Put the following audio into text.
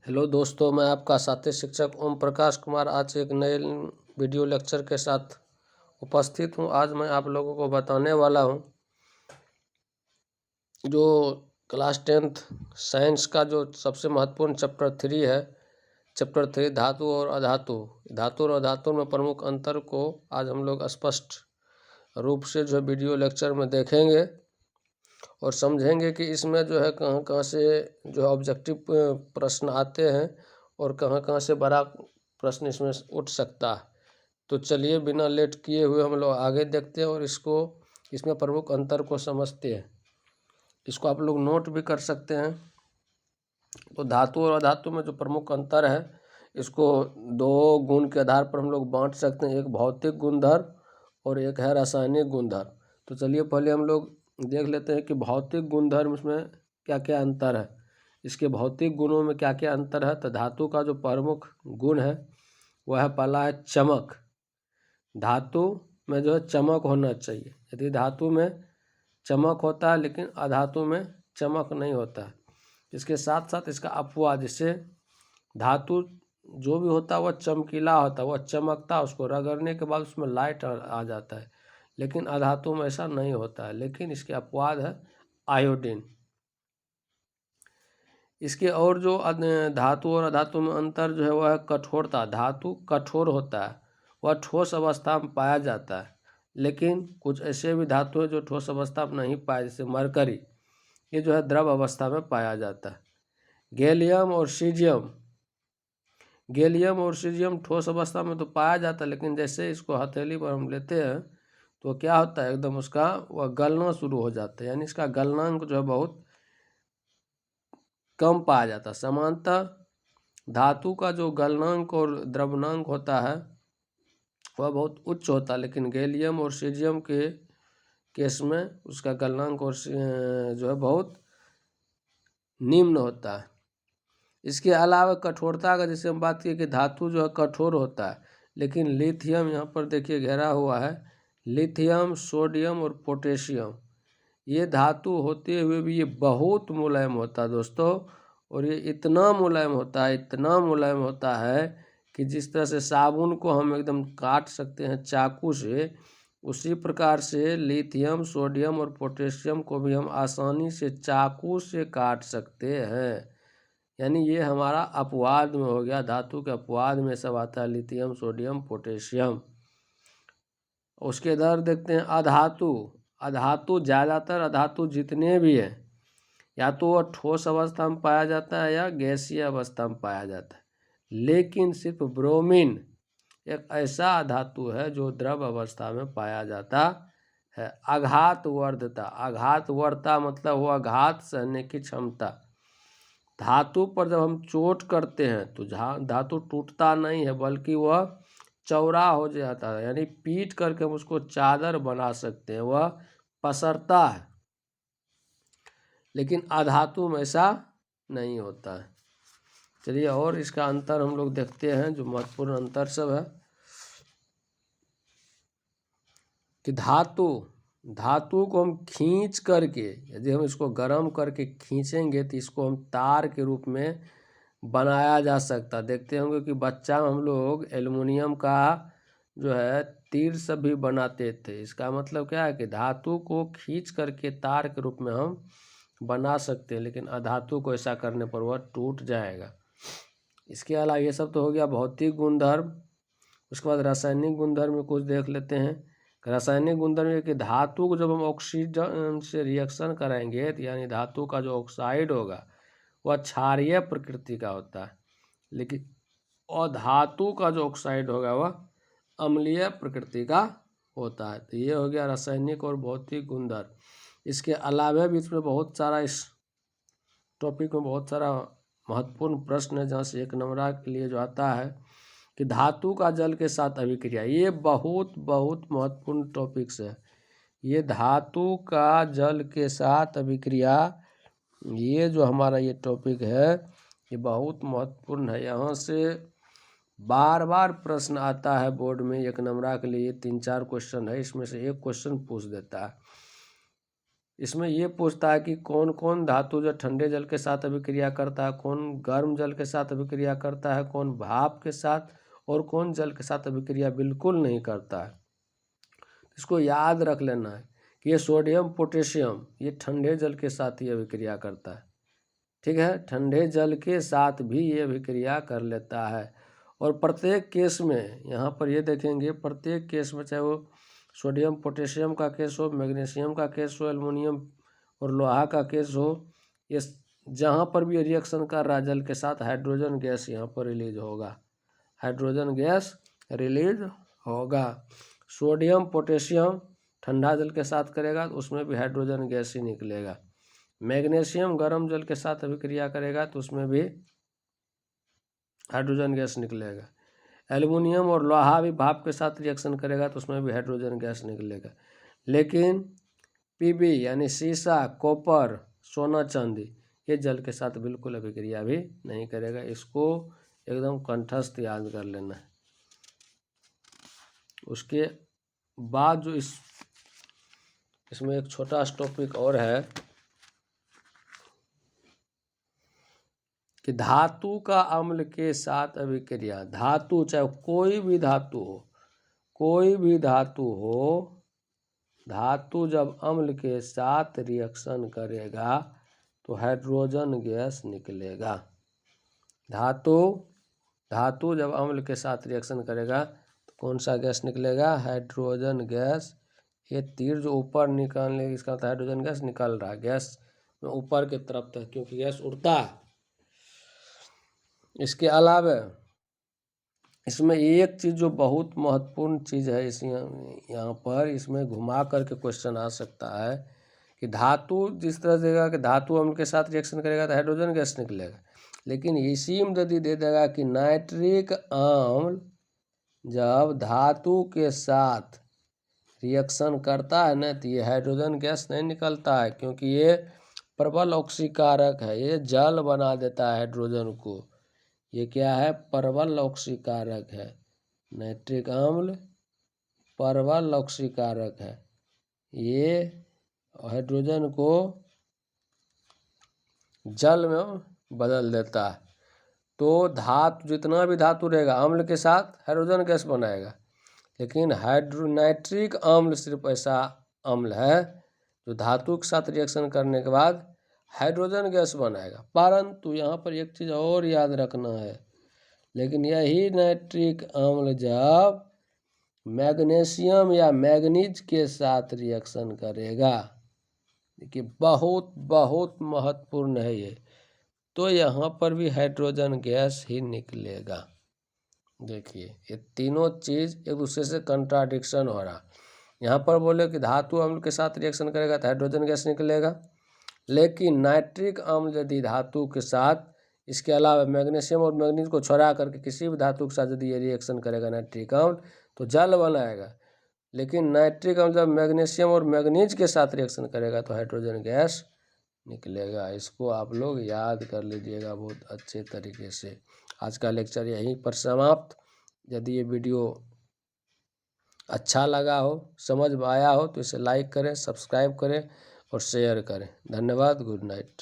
Hello दोस्तों, मैं आपका साथी शिक्षक ओम प्रकाश कुमार आज एक नए वीडियो लेक्चर के साथ उपस्थित हूं। आज मैं आप लोगों को बताने वाला हूं जो क्लास 10th साइंस का जो सबसे महत्वपूर्ण चैप्टर 3 है। चैप्टर 3 धातु और अधातु। धातु और अधातु में प्रमुख अंतर को आज हम लोग स्पष्ट रूप से जो वीडियो लेक्चर में देखेंगे और समझेंगे कि इसमें जो है कहाँ कहाँ से जो ऑब्जेक्टिव प्रश्न आते हैं और कहाँ कहाँ से बड़ा प्रश्न इसमें उठ सकता है। तो चलिए बिना लेट किए हुए हम लोग आगे देखते हैं और इसमें प्रमुख अंतर को समझते हैं। इसको आप लोग नोट भी कर सकते हैं। तो धातु और अधातु में जो प्रमुख अंतर है इसको दो गुण के आधार पर हम लोग बांट सकते हैं, एक भौतिक गुणधर्म और एक है रासायनिक गुणधर्म। तो चलिए पहले हम लोग देख लेते हैं कि भौतिक गुणधर्म में क्या क्या अंतर है, इसके भौतिक गुणों में क्या क्या अंतर है। तो धातु का जो प्रमुख गुण है वह है पहला है चमक। धातु में जो है चमक होना चाहिए। यदि धातु में चमक होता है लेकिन अधातु में चमक नहीं होता है। इसके साथ साथ इसका अपवाद, जिससे धातु जो भी होता है वह चमकीला होता है, वह चमकता है, उसको रगड़ने के बाद उसमें लाइट आ जाता है। लेकिन अधातु में ऐसा नहीं होता है। लेकिन इसके अपवाद है आयोडीन। इसके और जो धातु और अधातु में अंतर जो है वह है कठोरता। धातु कठोर होता है, वह ठोस अवस्था में पाया जाता है। लेकिन कुछ ऐसे भी धातु है जो ठोस अवस्था में नहीं पाया, जैसे मरकरी, ये जो है द्रव अवस्था में पाया जाता है। गैलियम और सीजियम, गैलियम और सीजियम ठोस अवस्था में तो पाया जाता है, लेकिन जैसे इसको हथेली पर हम लेते हैं तो क्या होता है, एकदम उसका वह गलना शुरू हो जाता है, यानी इसका गलनांक जो है बहुत कम पाया जाता है। समानतः धातु का जो गलनांक और द्रवनांक होता है वह बहुत उच्च होता है, लेकिन गैलियम और सीजियम के केस में उसका गलनांक और जो है बहुत निम्न होता है। इसके अलावा कठोरता का जैसे हम बात किए कि धातु जो है कठोर होता है, लेकिन लिथियम यहाँ पर देखिए घेरा हुआ है, लिथियम, सोडियम और पोटेशियम, ये धातु होते हुए भी ये बहुत मुलायम होता है दोस्तों। और ये इतना मुलायम होता है, इतना मुलायम होता है कि जिस तरह से साबुन को हम एकदम काट सकते हैं चाकू से, उसी प्रकार से लिथियम, सोडियम और पोटेशियम को भी हम आसानी से चाकू से काट सकते हैं। यानी ये हमारा अपवाद में हो गया, धातु के अपवाद में सब आता है, लिथियम, सोडियम, पोटेशियम। उसके इधर देखते हैं अधातु। अधातु ज़्यादातर अधातु जितने भी हैं या तो वह ठोस अवस्था में पाया जाता है या गैसीय अवस्था में पाया जाता है। लेकिन सिर्फ ब्रोमीन एक ऐसा धातु है जो द्रव अवस्था में पाया जाता है। आघातवर्धता, आघातवर्धता मतलब वो आघात सहने की क्षमता। धातु पर जब हम चोट करते हैं तो धातु टूटता नहीं है, बल्कि वह चौड़ा हो जाता है, यानी पीट करके हम उसको चादर बना सकते हैं, वह पसरता है। लेकिन अधातु में ऐसा नहीं होता है। चलिए और इसका अंतर हम लोग देखते हैं, जो महत्वपूर्ण अंतर सब है कि धातु को हम खींच करके, यदि हम इसको गर्म करके खींचेंगे तो इसको हम तार के रूप में बनाया जा सकता। देखते होंगे कि बच्चा हम लोग एल्युमिनियम का जो है तीर सब भी बनाते थे। इसका मतलब क्या है कि धातु को खींच करके तार के रूप में हम बना सकते हैं, लेकिन अधातु को ऐसा करने पर वह टूट जाएगा। इसके अलावा ये सब तो हो गया भौतिक गुणधर्म। उसके बाद रासायनिक गुणधर्म में कुछ देख लेते हैं। रासायनिक गुणधर्म है कि धातु को जब हम ऑक्सीजन से रिएक्शन कराएंगे तो यानी धातु का जो ऑक्साइड होगा वह क्षारीय प्रकृति का होता है, लेकिन अधातु का जो ऑक्साइड होगा वह अम्लीय प्रकृति का होता है। तो ये हो गया रासायनिक और भौतिक गुणधर्म। इसके अलावा भी इसमें बहुत सारा, इस टॉपिक में बहुत सारा महत्वपूर्ण प्रश्न है, जहाँ से एक नंबर के लिए जो आता है कि धातु का जल के साथ अभिक्रिया। ये बहुत बहुत महत्वपूर्ण टॉपिक्स है। ये धातु का जल के साथ अभिक्रिया, ये जो हमारा ये टॉपिक है ये बहुत महत्वपूर्ण है। यहाँ से बार बार प्रश्न आता है बोर्ड में, एक नंबर के लिए 3-4 क्वेश्चन है, इसमें से एक क्वेश्चन पूछ देता है। इसमें ये पूछता है कि कौन कौन धातु जो ठंडे जल के साथ अभिक्रिया करता है, कौन गर्म जल के साथ अभिक्रिया करता है, कौन भाप के साथ, और कौन जल के साथ अभिक्रिया बिल्कुल नहीं करता है। इसको याद रख लेना है कि ये सोडियम पोटेशियम ये ठंडे जल के साथ ही अभिक्रिया करता है। ठीक है, ठंडे जल के साथ भी ये अभिक्रिया कर लेता है। और प्रत्येक केस में यहाँ पर ये देखेंगे, प्रत्येक केस में चाहे वो सोडियम पोटेशियम का केस हो, मैग्नीशियम का केस हो, एल्युमिनियम और लोहा का केस हो, ये जहाँ पर भी रिएक्शन कर रहा है जल के साथ, हाइड्रोजन गैस यहाँ पर रिलीज होगा, हाइड्रोजन गैस रिलीज होगा। सोडियम पोटेशियम ठंडा जल के साथ करेगा तो उसमें भी हाइड्रोजन गैस ही निकलेगा। मैग्नीशियम गर्म जल के साथ अभिक्रिया करेगा तो उसमें भी हाइड्रोजन गैस निकलेगा। एल्युमिनियम और लोहा भी भाप के साथ रिएक्शन करेगा तो उसमें भी हाइड्रोजन गैस निकलेगा। लेकिन पीबी यानी सीसा, कॉपर, सोना, चांदी ये जल के साथ बिल्कुल अभिक्रिया भी नहीं करेगा। इसको एकदम कंठस्थ याद कर लेना है। उसके बाद जो इसमें एक छोटा सा टॉपिक और है कि धातु का अम्ल के साथ अभिक्रिया, धातु चाहे कोई भी धातु हो, कोई भी धातु हो, धातु जब अम्ल के साथ रिएक्शन करेगा तो हाइड्रोजन गैस निकलेगा। धातु जब अम्ल के साथ रिएक्शन करेगा तो कौन सा गैस निकलेगा? Hydrogen gas. ये तीर जो ऊपर निकालने इसका तो हाइड्रोजन गैस निकल रहा है, गैस में ऊपर की तरफ तक, क्योंकि गैस उड़ता है। इसके अलावा इसमें एक चीज़ जो बहुत महत्वपूर्ण चीज़ है, इस यहाँ पर इसमें घुमा करके क्वेश्चन आ सकता है कि धातु जिस तरह देगा कि धातु अम्ल के साथ रिएक्शन करेगा तो हाइड्रोजन गैस निकलेगा, लेकिन इसी में यदि दे देगा कि नाइट्रिक अम्ल जब धातु के साथ रिएक्शन करता है ना तो ये हाइड्रोजन गैस नहीं निकलता है, क्योंकि ये प्रबल ऑक्सीकारक है, ये जल बना देता है हाइड्रोजन को। ये क्या है? प्रबल ऑक्सीकारक है। नाइट्रिक अम्ल प्रबल ऑक्सीकारक है, ये हाइड्रोजन को जल में बदल देता है। तो धातु जितना भी धातु रहेगा अम्ल के साथ हाइड्रोजन गैस बनाएगा, लेकिन नाइट्रिक अम्ल सिर्फ ऐसा अम्ल है जो धातु के साथ रिएक्शन करने के बाद हाइड्रोजन गैस बनाएगा। परंतु यहाँ पर एक चीज़ और याद रखना है, लेकिन यही नाइट्रिक अम्ल जब मैग्नीशियम या मैग्नीज के साथ रिएक्शन करेगा, देखिए बहुत बहुत महत्वपूर्ण है ये, तो यहाँ पर भी हाइड्रोजन गैस ही निकलेगा। देखिए ये तीनों चीज़ एक दूसरे से कंट्राडिक्शन हो रहा। यहाँ पर बोले कि धातु अम्ल के साथ रिएक्शन करेगा तो हाइड्रोजन गैस निकलेगा, लेकिन नाइट्रिक अम्ल यदि धातु के साथ, इसके अलावा मैग्नीशियम और मैग्नीज को छोड़ा करके किसी भी धातु के साथ यदि ये रिएक्शन करेगा नाइट्रिक अम्ल तो जल बनाएगा, लेकिन नाइट्रिक अम्ल जब मैग्नीशियम और मैग्नीज के साथ रिएक्शन करेगा तो हाइड्रोजन गैस निकलेगा। इसको आप लोग याद कर लीजिएगा बहुत अच्छे तरीके से। आज का लेक्चर यहीं पर समाप्त। यदि ये वीडियो अच्छा लगा हो, समझ में आया हो तो इसे लाइक करें, सब्सक्राइब करें और शेयर करें। धन्यवाद। Good night.